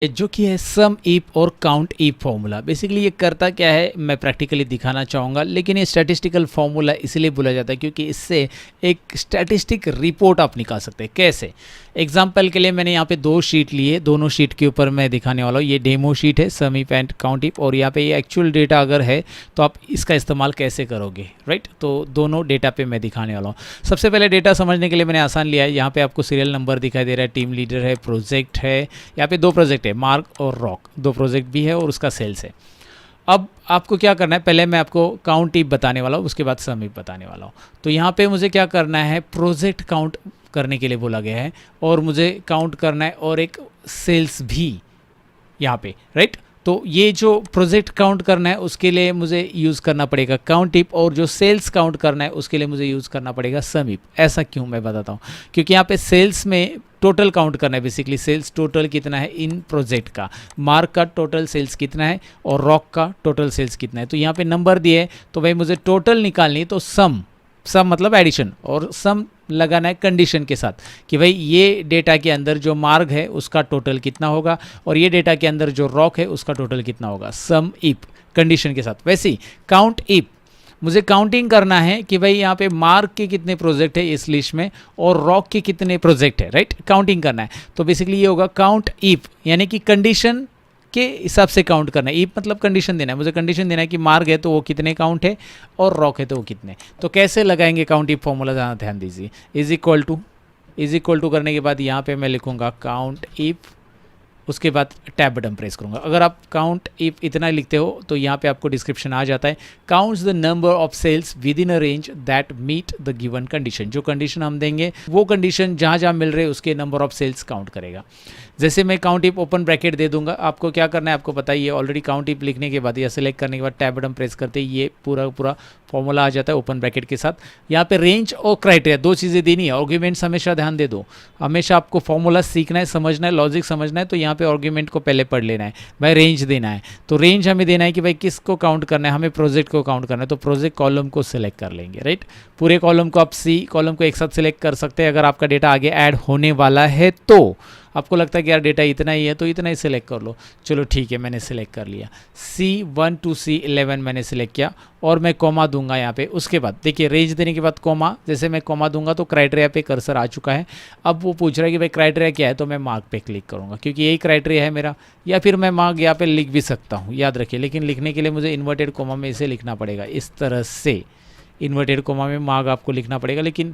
जो कि है सम ईप और काउंट ईप फॉर्मूला। बेसिकली ये करता क्या है मैं प्रैक्टिकली दिखाना चाहूँगा, लेकिन ये स्टैटिस्टिकल फॉर्मूला इसलिए बोला जाता है क्योंकि इससे एक स्टैटिस्टिक रिपोर्ट आप निकाल सकते हैं। कैसे? एग्जाम्पल के लिए मैंने यहाँ पे दो शीट लिए, दोनों शीट के ऊपर मैं दिखाने वाला हूँ। ये डेमो शीट है सम ईप एंड काउंट ईप, और यहाँ पे ये एक्चुअल डेटा अगर है तो आप इसका इस्तेमाल कैसे करोगे, राइट? तो दोनों डेटा पे मैं दिखाने वाला हूँ। सबसे पहले डेटा समझने के लिए मैंने आसान लिया है। यहाँ पे आपको सीरियल नंबर दिखाई दे रहा है, टीम लीडर है, प्रोजेक्ट है, यहाँ पे दो प्रोजेक्ट है, मार्क और रॉक, दो प्रोजेक्ट भी है और उसका सेल्स है। अब आपको क्या करना है, पहले मैं आपको काउंट ईप बताने वाला हूँ, उसके बाद सम ईप बताने वाला हूँ। तो यहाँ पे मुझे क्या करना है, प्रोजेक्ट काउंट करने के लिए बोला गया है और मुझे काउंट करना है और एक सेल्स भी यहाँ पे, राइट? तो ये जो प्रोजेक्ट काउंट करना है उसके लिए मुझे यूज़ करना पड़ेगा काउंट ईप, और जो सेल्स काउंट करना है उसके लिए मुझे यूज़ करना पड़ेगा सम ईप। ऐसा क्यों, मैं बताता हूँ। क्योंकि यहाँ पे सेल्स में टोटल काउंट करना है, बेसिकली सेल्स टोटल कितना है इन प्रोजेक्ट का, मार्क का टोटल सेल्स कितना है और रॉक का टोटल सेल्स कितना है। तो यहाँ पे नंबर दिए है तो भाई मुझे टोटल निकालनी है, तो सम मतलब एडिशन, और सम लगाना है कंडीशन के साथ कि भाई ये डेटा के अंदर जो मार्क है उसका टोटल कितना होगा और ये डेटा के अंदर जो रॉक है उसका टोटल कितना होगा, सम ईप कंडीशन के साथ। वैसे ही काउंट ईप मुझे काउंटिंग करना है कि भाई यहाँ पे मार्क के कितने प्रोजेक्ट है इस लिस्ट में और रॉक के कितने प्रोजेक्ट है, राइट? काउंटिंग करना है। तो बेसिकली ये होगा काउंट ईप, यानी कि कंडीशन के हिसाब से काउंट करना है। ईप मतलब कंडीशन देना है, मुझे कंडीशन देना है कि मार्क है तो वो कितने काउंट है और रॉक है तो वो कितने। तो कैसे लगाएंगे काउंट ईप फॉर्मूला, ज़्यादा ध्यान दीजिए। इज इक्वल टू करने के बाद यहाँ पे मैं लिखूँगा काउंट ईप, उसके बाद टैब बटन प्रेस करूंगा। अगर आप काउंट ईप इतना लिखते हो तो यहाँ पे आपको डिस्क्रिप्शन आ जाता है, counts the number of cells within a range that meet the given condition. जो कंडीशन हम देंगे वो कंडीशन जहाँ जहाँ मिल रहे उसके नंबर ऑफ सेल्स काउंट करेगा। जैसे मैं काउंट ईप ओपन ब्रैकेट दे दूंगा, आपको क्या करना है आपको पता ही है ऑलरेडी। काउंट ईप लिखने के बाद या सिलेक्ट करने के बाद टैब बटन प्रेस करते ही ये पूरा फॉर्मूला आ जाता है ओपन ब्रैकेट के साथ। यहाँ पे रेंज और क्राइटेरिया दो चीज़ें देनी है। आर्ग्यूमेंट्स हमेशा ध्यान दे दो, हमेशा आपको फॉर्मूला सीखना है, समझना है, लॉजिक समझना है। तो यहाँ पे आर्ग्यूमेंट को पहले पढ़ लेना है। भाई रेंज देना है तो रेंज हमें देना है कि भाई किसको काउंट करना है, हमें प्रोजेक्ट को काउंट करना है। तो प्रोजेक्ट कॉलम को सिलेक्ट कर लेंगे, राइट? पूरे कॉलम को आप सी कॉलम को एक साथ सिलेक्ट कर सकते हैं। अगर आपका डेटा आगे ऐड होने वाला है तो आपको लगता है कि यार डेटा इतना ही है तो इतना ही सिलेक्ट कर लो। चलो ठीक है, मैंने सिलेक्ट कर लिया। C1 to C11 मैंने सिलेक्ट किया और मैं कॉमा दूंगा यहाँ पे। उसके बाद देखिए रेंज देने के बाद कॉमा, जैसे मैं कॉमा दूंगा तो क्राइटेरिया पे कर्सर आ चुका है। अब वो पूछ रहा है कि भाई क्राइटेरिया क्या है, तो मैं मार्क पे क्लिक करूँगा क्योंकि यही क्राइटेरिया है मेरा। या फिर मैं मार्क यहाँ पे लिख भी सकता हूँ, याद रखिए, लेकिन लिखने के लिए मुझे इन्वर्टेड कॉमा में इसे लिखना पड़ेगा। इस तरह से इन्वर्टेड कॉमा में मार्क आपको लिखना पड़ेगा, लेकिन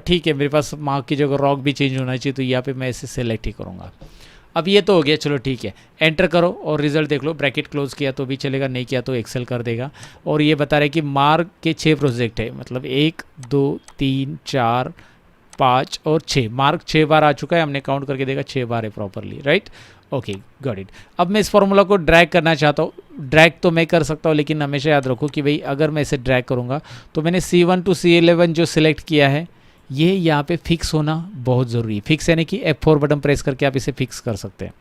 ठीक है मेरे पास मार्क की जगह रॉक भी चेंज होना चाहिए तो यहाँ पे मैं इसे सेलेक्ट ही करूँगा। अब ये तो हो गया, चलो ठीक है, एंटर करो और रिजल्ट देख लो। ब्रैकेट क्लोज किया तो भी चलेगा, नहीं किया तो एक्सेल कर देगा। और ये बता रहे कि मार्क के 6 प्रोजेक्ट है, मतलब 1 2 3 4 5 और 6। मार्क 6 बार आ चुका है, हमने काउंट करके देखा 6 बार है properly, right? Okay got it. अब मैं इस फॉर्मूला को ड्रैग करना चाहता हूँ। ड्रैग तो मैं कर सकता हूँ, लेकिन हमेशा याद रखो कि भाई अगर मैं इसे ड्रैग करूँगा तो मैंने C1 to C11 जो सिलेक्ट किया है ये यहाँ पे फिक्स होना बहुत ज़रूरी है। फिक्स यानी कि F4 बटन प्रेस करके आप इसे फिक्स कर सकते हैं।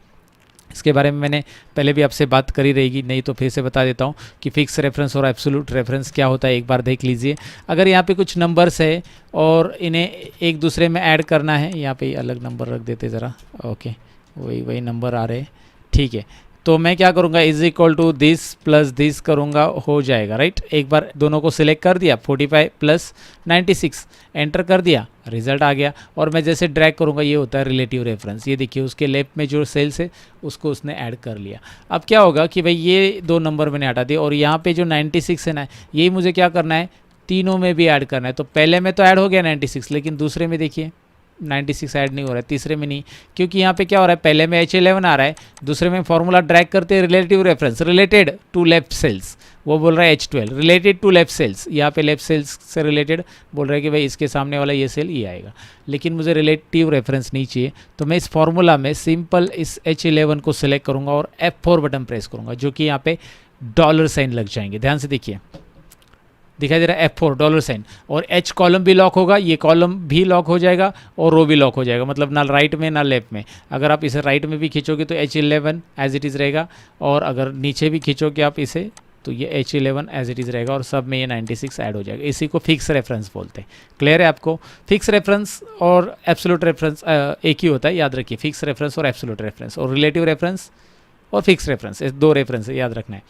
इसके बारे में मैंने पहले भी आपसे बात करी रहेगी, नहीं तो फिर से बता देता हूँ कि फिक्स रेफरेंस और एब्सोल्यूट रेफरेंस क्या होता है, एक बार देख लीजिए। अगर यहाँ पे कुछ नंबर्स है और इन्हें एक दूसरे में ऐड करना है, यहाँ पे अलग नंबर रख देते ज़रा, ओके वही नंबर आ रहे हैं, ठीक है। तो मैं क्या करूँगा, is equal to this plus this करूँगा, हो जाएगा, राइट? एक बार दोनों को सिलेक्ट कर दिया, 45 प्लस 96 एंटर कर दिया, रिजल्ट आ गया। और मैं जैसे ड्रैग करूँगा ये होता है रिलेटिव रेफरेंस। ये देखिए उसके लेफ्ट में जो सेल्स है उसको उसने ऐड कर लिया। अब क्या होगा कि भाई ये 2 नंबर मैंने हटा दिया और यहाँ पे जो 96 है ना, यही मुझे क्या करना है, तीनों में भी ऐड करना है। तो पहले में तो ऐड हो गया 96, लेकिन दूसरे में देखिए 96 ऐड नहीं हो रहा है, तीसरे में नहीं, क्योंकि यहाँ पे क्या हो रहा है, पहले में H11 आ रहा है, दूसरे में फॉर्मूला ड्रैग करते हैं relative reference, related to left cells, वो बोल रहा है H12 related to left sales. यहाँ पे लेफ्ट सेल्स से रिलेटेड बोल रहा है कि भाई इसके सामने वाला ये सेल ये आएगा, लेकिन मुझे रिलेटिव रेफरेंस नहीं चाहिए। तो मैं इस फॉर्मूला में सिंपल इस H11 को सिलेक्ट करूँगा और F4 बटन प्रेस करूँगा, जो कि यहाँ पे डॉलर साइन लग जाएंगे। ध्यान से देखिए, दिखाई दे रहा है F4 डॉलर साइन, और H कॉलम भी लॉक होगा, ये कॉलम भी लॉक हो जाएगा और रो भी लॉक हो जाएगा, मतलब ना राइट में ना लेफ्ट में। अगर आप इसे राइट में भी खींचोगे तो H11 एज इट इज़ रहेगा, और अगर नीचे भी खींचोगे आप इसे तो ये H11 एज इट इज़ रहेगा और सब में ये 96 ऐड हो जाएगा। इसी को फिक्स रेफरेंस बोलते हैं। क्लियर है आपको? फिक्स रेफरेंस और एब्सोल्यूट रेफरेंस एक ही होता है, याद रखिए। फिक्स रेफरेंस और एब्सोल्यूट रेफरेंस, और रिलेटिव रेफरेंस और फिक्स रेफरेंस, इस 2 रेफरेंस याद रखना है।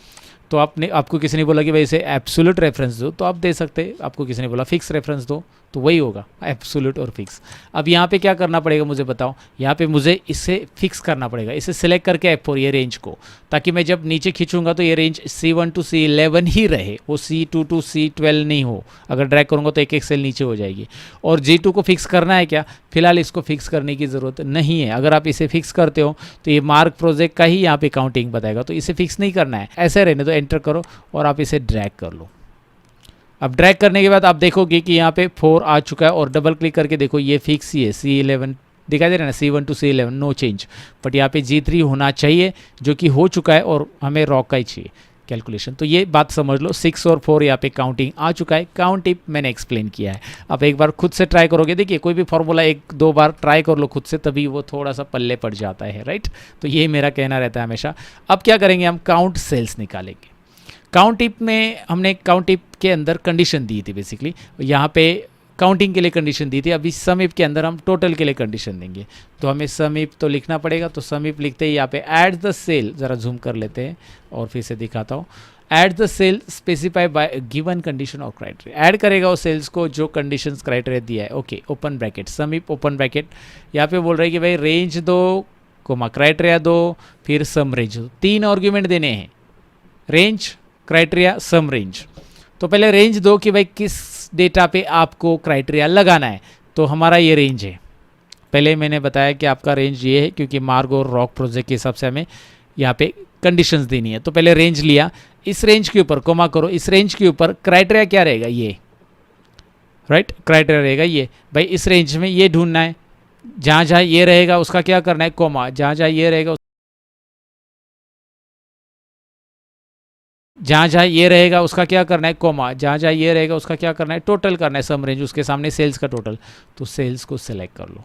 तो आपको किसी ने बोला कि भाई इसे एब्सोल्यूट रेफरेंस दो, तो आप दे सकते। आपको किसी ने बोला फिक्स रेफरेंस दो, तो वही होगा एब्सोल्यूट और फिक्स। अब यहाँ पे क्या करना पड़ेगा मुझे बताओ? यहाँ पे मुझे इसे फिक्स करना पड़ेगा, इसे सिलेक्ट करके F4 ये रेंज को, ताकि मैं जब नीचे खींचूंगा तो ये रेंज C1 to C11 ही रहे, वो C2 to C12 नहीं हो। अगर ड्रैग करूँगा तो एक सेल नीचे हो जाएगी। और G2 को फिक्स करना है क्या? फिलहाल इसको फिक्स करने की ज़रूरत नहीं है। अगर आप इसे फिक्स करते हो तो ये मार्क प्रोजेक्ट का ही यहाँ पे काउंटिंग बताएगा, तो इसे फिक्स नहीं करना है, ऐसे रहने दो। एंटर करो और आप इसे ड्रैग कर लो। अब ड्रैग करने के बाद आप देखोगे कि यहाँ पे 4 आ चुका है, और डबल क्लिक करके देखो ये फिक्स ही है, C11 दिखाई दे रहा है ना, C1 to C11 no change. But यहाँ पे G3 होना चाहिए, जो कि हो चुका है, और हमें रॉक का ही चाहिए कैलकुलेशन। तो ये बात समझ लो, 6 और 4 यहाँ पे काउंटिंग आ चुका है। काउंट टिप मैंने एक्सप्लेन किया है। अब एक बार खुद से ट्राई करोगे, देखिए कोई भी फॉर्मूला 1-2 बार ट्राई कर लो खुद से, तभी वो थोड़ा सा पल्ले पड़ जाता है, राइट? तो ये मेरा कहना रहता है हमेशा। अब क्या करेंगे, हम काउंट सेल्स निकालेंगे। काउंट टिप में हमने काउंट टिप के अंदर कंडीशन दी थी बेसिकली, यहाँ पे काउंटिंग के लिए कंडीशन दी थी। अभी सम इफ के अंदर हम टोटल के लिए कंडीशन देंगे, तो हमें सम इफ तो लिखना पड़ेगा। तो सम इफ लिखते ही यहाँ पे ऐड द सेल, ज़रा जूम कर लेते हैं और फिर से दिखाता हूँ। Add the cell specify by given condition और क्राइटेरिया, ऐड करेगा उस सेल्स को जो कंडीशंस क्राइटेरिया दिया है। Okay, open bracket, sum if open bracket, यहाँ पे बोल रहे हैं कि भाई रेंज दो, कोमा क्राइटेरिया दो, फिर सम रेंज दो। 3 आर्ग्यूमेंट देने हैं, रेंज, क्राइटेरिया, सम रेंज। तो पहले रेंज दो कि भाई किस डेटा पे आपको क्राइटेरिया लगाना है। तो हमारा ये रेंज है, पहले मैंने बताया कि आपका रेंज ये है, क्योंकि मार्ग और रॉक प्रोजेक्ट के हिसाब से हमें यहाँ पे कंडीशंस देनी है। तो पहले रेंज लिया, इस रेंज के ऊपर कोमा करो, इस रेंज के ऊपर क्राइटेरिया क्या रहेगा, ये राइट, क्राइटेरिया रहेगा ये। भाई इस रेंज में ये ढूंढना है, जहाँ जहाँ ये रहेगा उसका क्या करना है, कोमा, जहाँ जहाँ ये रहेगा जहाँ जहाँ ये रहेगा उसका क्या करना है, कोमा, जहाँ जहाँ ये रहेगा उसका क्या करना है, टोटल करना है, सम रेंज, उसके सामने सेल्स का टोटल। तो सेल्स को सिलेक्ट कर लो।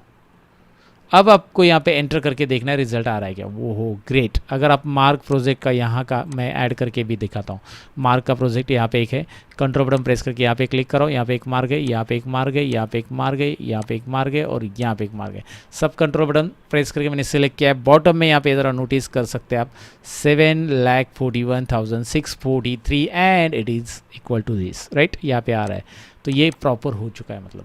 अब आपको यहाँ पे एंटर करके देखना है रिजल्ट आ रहा है क्या। वो हो ग्रेट। अगर आप मार्क प्रोजेक्ट का यहाँ का मैं ऐड करके भी दिखाता हूँ। मार्क का प्रोजेक्ट यहाँ पे एक है, कंट्रोल बटन प्रेस करके यहाँ पे क्लिक करो, यहाँ पे एक मार गए, यहाँ पे एक मार गए, यहाँ पे एक मार गए, यहाँ पे एक मार गए, और यहाँ पे एक मार गए। सब कंट्रोल बटन प्रेस करके मैंने सेलेक्ट किया है। बॉटम में यहाँ पे ज़रा नोटिस कर सकते हैं आप, 7,41,643 and it is equal to this, right, यहाँ पे आ रहा है। तो ये प्रॉपर हो चुका है मतलब।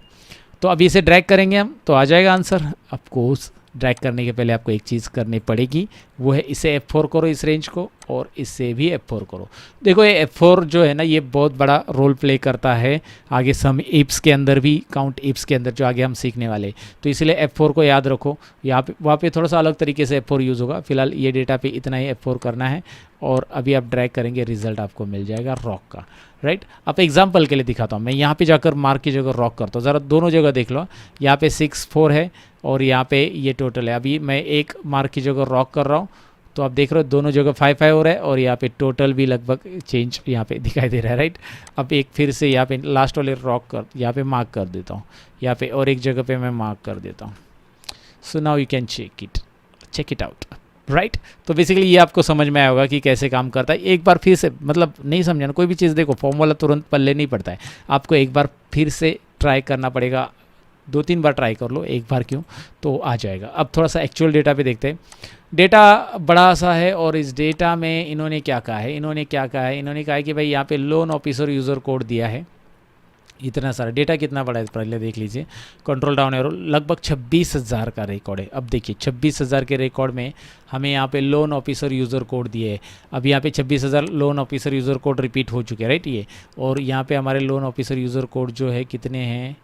तो अभी इसे ड्रैग करेंगे हम, तो आ जाएगा आंसर। आपको ड्रैग करने के पहले आपको एक चीज़ करनी पड़ेगी, वो है इसे F4 करो, इस रेंज को, और इससे भी F4 करो। देखो ये F4 जो है ना, ये बहुत बड़ा रोल प्ले करता है आगे सम इप्स के अंदर भी, काउंट इप्स के अंदर जो आगे हम सीखने वाले। तो इसलिए F4 को याद रखो। यहाँ पे वहाँ पे थोड़ा सा अलग तरीके से F4 यूज़ होगा। फिलहाल ये डेटा पे इतना ही F4 करना है, और अभी आप ड्रैग करेंगे, रिजल्ट आपको मिल जाएगा रॉक का, राइट। अब एग्जाम्पल के लिए दिखाता हूँ मैं, यहाँ पे जाकर मार्क की जगह रॉक करता हूँ। ज़रा दोनों जगह देख लो, यहाँ पे 6-4 है और यहाँ पे ये टोटल है। अभी मैं एक मार्क की जगह रॉक कर रहा हूँ, तो आप देख रहे हो दोनों जगह 5-5 हो रहा है, और यहाँ पे टोटल भी लगभग चेंज यहाँ पे दिखाई दे रहा है, राइट। अब एक फिर से यहाँ पे लास्ट वाले रॉक कर, यहाँ पे मार्क कर देता हूँ, यहाँ पे और एक जगह पे मैं मार्क कर देता हूँ। So now you can check it out, right. तो बेसिकली ये आपको समझ में आया होगा कि कैसे काम करता है। एक बार फिर से, मतलब नहीं समझा ना, कोई भी चीज़ देखो फॉर्मूला तुरंत पल्ले नहीं पड़ता है, आपको एक बार फिर से ट्राई करना पड़ेगा। 2-3 बार ट्राई कर लो, एक बार क्यों, तो आ जाएगा। अब थोड़ा सा एक्चुअल डेटा पे देखते हैं। डेटा बड़ा सा है, और इस डेटा में इन्होंने क्या कहा है, इन्होंने कहा है कि भाई यहाँ पे लोन ऑफिसर यूज़र कोड दिया है। इतना सारा डेटा कितना बड़ा है पहले देख लीजिए। कंट्रोल डाउन एरो, लगभग 26,000 का रिकॉर्ड है। अब देखिए 26,000 के रिकॉर्ड में हमें यहाँ पे लोन ऑफिसर यूज़र कोड दिए है। अब यहाँ पे 26,000 loan officer user code repeat हो चुके हैं, राइट ये। और यहाँ पे हमारे लोन ऑफिसर यूज़र कोड जो है कितने हैं,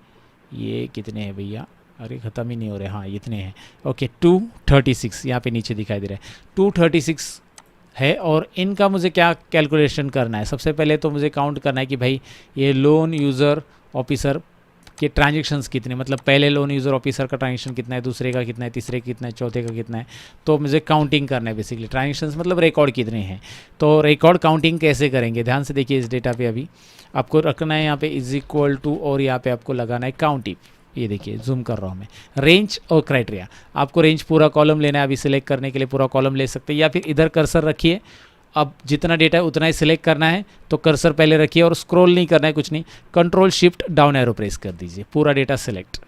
ये कितने हैं भैया, अरे ख़त्म ही नहीं हो रहे, हाँ इतने हैं। ओके 236 यहाँ पे नीचे दिखाई दे रहा है, 236 है। और इनका मुझे क्या कैलकुलेशन करना है, सबसे पहले तो मुझे काउंट करना है कि भाई ये लोन यूज़र ऑफिसर के ट्रांजेक्शन्स कितने, मतलब पहले लोन यूज़र ऑफिसर का ट्रांजेक्शन कितना है, दूसरे का कितना है, तीसरे का कितना है, चौथे का कितना है। तो मुझे काउंटिंग करना है बेसिकली, ट्रांजेक्शन्स मतलब रिकॉर्ड कितने हैं। तो रिकॉर्ड काउंटिंग कैसे करेंगे, ध्यान से देखिए इस डेटा पे। अभी आपको रखना है यहाँ पे इज इक्वल टू, और यहाँ पे आपको लगाना है काउंट इफ। ये देखिए जूम कर रहा हूँ मैं, रेंज और क्राइटेरिया। आपको रेंज पूरा कॉलम लेना है, अभी सिलेक्ट करने के लिए पूरा कॉलम ले सकते हैं, या फिर इधर कर्सर रखिए अब जितना डेटा है उतना ही सिलेक्ट करना है, तो कर्सर पहले रखिए और स्क्रॉल नहीं करना है, कुछ नहीं, control shift down arrow press कर दीजिए, पूरा data select,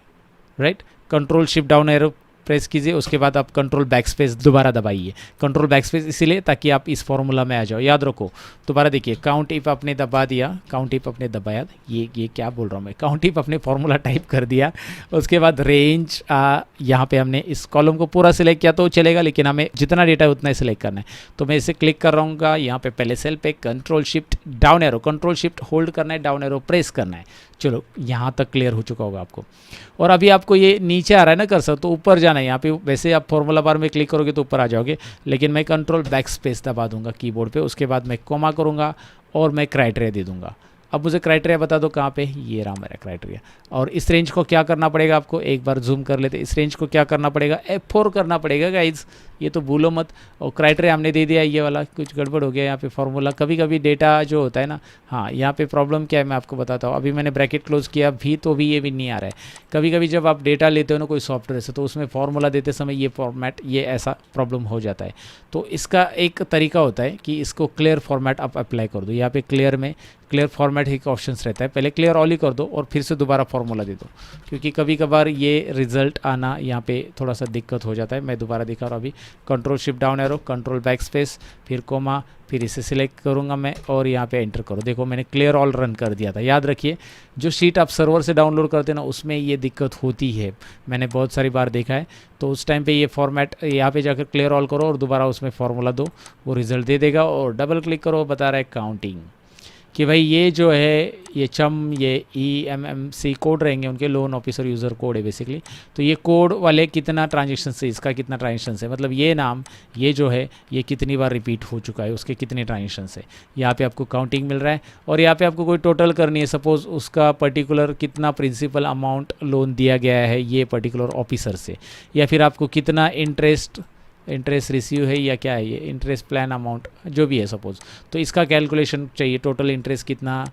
right. Control shift down arrow press कीजिए, उसके बाद आप कंट्रोल बैक स्पेस दोबारा दबाइए। कंट्रोल बैक स्पेस इसीलिए ताकि आप इस फॉर्मूला में आ जाओ, याद रखो। दोबारा देखिए, काउंट इफ आपने दबा दिया, काउंट इफ आपने दबाया, ये क्या बोल रहा हूँ मैं, काउंट इफ आपने फॉर्मूला टाइप कर दिया, उसके बाद रेंज यहाँ पे हमने इस कॉलम को पूरा सिलेक्ट किया तो चलेगा, लेकिन हमें जितना डेटा है उतना ही सिलेक्ट करना है। तो मैं इसे क्लिक कर रहा हूँ यहाँ पे, पहले सेल पे control shift down arrow, control shift hold करना है, डाउन एरो प्रेस करना है। चलो यहाँ तक क्लियर हो चुका होगा आपको। और अभी आपको ये नीचे आ रहा है ना कर्सर, तो ऊपर जाना है। यहाँ पे वैसे आप फॉर्मूला बार में क्लिक करोगे तो ऊपर आ जाओगे, लेकिन मैं कंट्रोल बैक स्पेस दबा दूंगा कीबोर्ड पे, उसके बाद मैं कोमा करूँगा और मैं क्राइटेरिया दे दूंगा। अब मुझे क्राइटेरिया बता दो कहाँ पे, ये रहा मेरा क्राइटेरिया। और इस रेंज को क्या करना पड़ेगा आपको, एक बार जूम कर लेते, इस रेंज को क्या करना पड़ेगा, F4 करना पड़ेगा गाइज, ये तो भूलो मत। और क्राइटेरिया हमने दे दिया, ये वाला कुछ गड़बड़ हो गया यहाँ पे फॉर्मूला। कभी कभी डेटा जो होता है ना, हाँ यहाँ पे प्रॉब्लम क्या है मैं आपको बताता हूँ। अभी मैंने ब्रैकेट क्लोज किया भी तो भी ये भी नहीं आ रहा है। कभी कभी जब आप डेटा लेते हो ना कोई सॉफ्टवेयर से, तो उसमें फॉर्मूला देते समय ये फॉर्मेट, ये ऐसा प्रॉब्लम हो जाता है। तो इसका एक तरीका होता है कि इसको क्लियर फॉर्मेट आप अप्लाई कर दो। यहाँ पे क्लियर में क्लियर फॉर्मेट एक ऑप्शन रहता है, पहले क्लियर ऑल ही कर दो और फिर से दोबारा फॉर्मूला दे दो, क्योंकि कभी कभार ये रिजल्ट आना यहाँ पे थोड़ा सा दिक्कत हो जाता है। मैं दोबारा दिखा रहा हूँ अभी, control shift down arrow, control back space, फिर कोमा, फिर इसे सिलेक्ट करूँगा मैं और यहाँ पे एंटर करो। देखो मैंने क्लियर ऑल रन कर दिया था। याद रखिए, जो शीट आप सर्वर से डाउनलोड करते हैं ना, उसमें ये दिक्कत होती है, मैंने बहुत सारी बार देखा है। तो उस टाइम पे ये फॉर्मेट, यहाँ पे जाकर क्लियर ऑल करो और दोबारा उसमें फॉर्मूला दो, वो रिजल्ट दे देगा। और डबल क्लिक करो, बता रहा है काउंटिंग, कि भाई ये जो है ये चम, ये EMMC कोड रहेंगे उनके, लोन ऑफिसर यूज़र कोड है बेसिकली। तो ये कोड वाले कितना ट्रांजेक्शन से, इसका कितना ट्रांजेक्शन है, मतलब ये नाम, ये जो है ये कितनी बार रिपीट हो चुका है, उसके कितने ट्रांजेक्शन है, यहाँ पे आपको काउंटिंग मिल रहा है। और यहाँ पे आपको कोई टोटल करनी है, सपोज़ उसका पर्टिकुलर कितना प्रिंसिपल अमाउंट लोन दिया गया है ये पर्टिकुलर ऑफिसर से, या फिर आपको कितना इंटरेस्ट रिसीव है या क्या है ये इंटरेस्ट प्लान अमाउंट जो भी है सपोज़, तो इसका कैलकुलेशन चाहिए, टोटल इंटरेस्ट कितना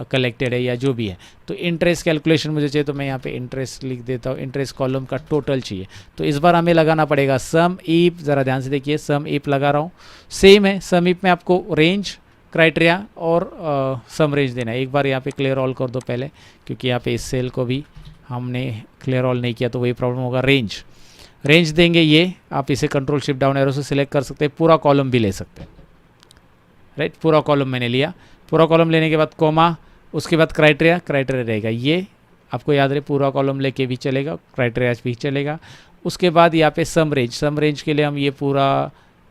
कलेक्टेड है या जो भी है। तो इंटरेस्ट कैलकुलेशन मुझे चाहिए, तो मैं यहाँ पे इंटरेस्ट लिख देता हूँ, इंटरेस्ट कॉलम का टोटल चाहिए। तो इस बार हमें लगाना पड़ेगा सम ईप, ज़रा ध्यान से देखिए, सम ईप लगा रहा हूँ, सेम है। सम ईप में आपको रेंज, क्राइटेरिया और सम रेंज देना है। एक बार यहाँ पे क्लियर ऑल कर दो पहले, क्योंकि यहाँ पे इस सेल को भी हमने क्लियर ऑल नहीं किया तो वही प्रॉब्लम होगा। रेंज देंगे, ये आप इसे कंट्रोल शिफ्ट डाउन एरो से सिलेक्ट कर सकते हैं, पूरा कॉलम भी ले सकते हैं, राइट। पूरा कॉलम मैंने लिया, पूरा कॉलम लेने के बाद कोमा, उसके बाद क्राइटेरिया रहेगा, ये आपको याद रहे, पूरा कॉलम लेके भी चलेगा, क्राइटेरिया भी चलेगा। उसके बाद यहाँ पे सम रेंज के लिए हम ये पूरा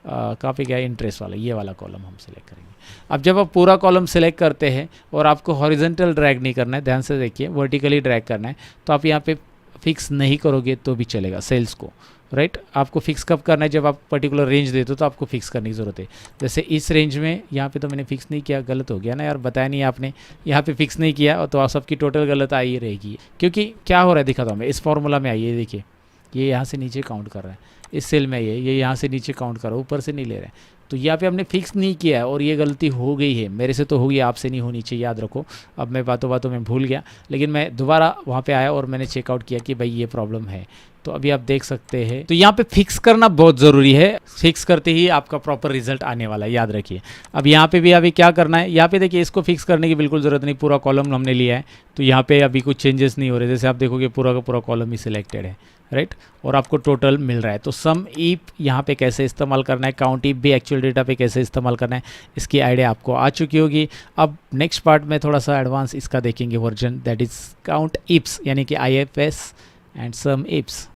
कहाँ पे गया, इंटरेस्ट वाला, ये वाला कॉलम हम सिलेक्ट करेंगे। अब जब आप पूरा कॉलम सिलेक्ट करते हैं और आपको हॉरिजॉन्टल ड्रैग नहीं करना है, ध्यान से देखिए, वर्टिकली ड्रैग करना है, तो आप यहाँ पे फिक्स नहीं करोगे तो भी चलेगा सेल्स को, राइट। आपको फिक्स कब करना है, जब आप पर्टिकुलर रेंज देते हो तो आपको फिक्स करने की ज़रूरत है। जैसे इस रेंज में यहाँ पे तो मैंने फिक्स नहीं किया, गलत हो गया ना यार, बताया नहीं आपने, यहाँ पे फिक्स नहीं किया और तो आप सबकी टोटल गलत आई रहेगी। क्योंकि क्या हो रहा है दिखाता हूँ मैं, इस फॉर्मूला में आइए, देखिए ये यहाँ से नीचे काउंट कर रहा है, इस सेल में ये यहाँ से नीचे काउंट कर रहा है, ऊपर से नहीं ले रहा है। तो यहाँ पे हमने फिक्स नहीं किया है और ये गलती हो गई है, मेरे से तो होगी, आपसे नहीं होनी चाहिए, याद रखो। अब मैं बातों में भूल गया, लेकिन मैं दोबारा वहाँ पे आया और मैंने चेकआउट किया कि भाई ये प्रॉब्लम है। तो अभी आप देख सकते हैं, तो यहाँ पे फिक्स करना बहुत ज़रूरी है, फिक्स करते ही आपका प्रॉपर रिजल्ट आने वाला है, याद रखिए। अब यहाँ पे भी अभी क्या करना है, यहाँ पे देखिए, इसको फिक्स करने की बिल्कुल ज़रूरत नहीं, पूरा कॉलम हमने लिया है, तो यहाँ पे अभी कुछ चेंजेस नहीं हो रहे। जैसे आप देखोगे पूरा का पूरा कॉलम ही सिलेक्टेड है, राइट, और आपको टोटल मिल रहा है। तो सम ईप यहाँ पे कैसे इस्तेमाल करना है, काउंट ईप भी एक्चुअल डेटा पे कैसे इस्तेमाल करना है, इसकी आइडिया आपको आ चुकी होगी। अब नेक्स्ट पार्ट में थोड़ा सा एडवांस इसका देखेंगे वर्जन, दैट इज़ काउंट ईप्स, यानी कि IFS एंड सम ईप्स।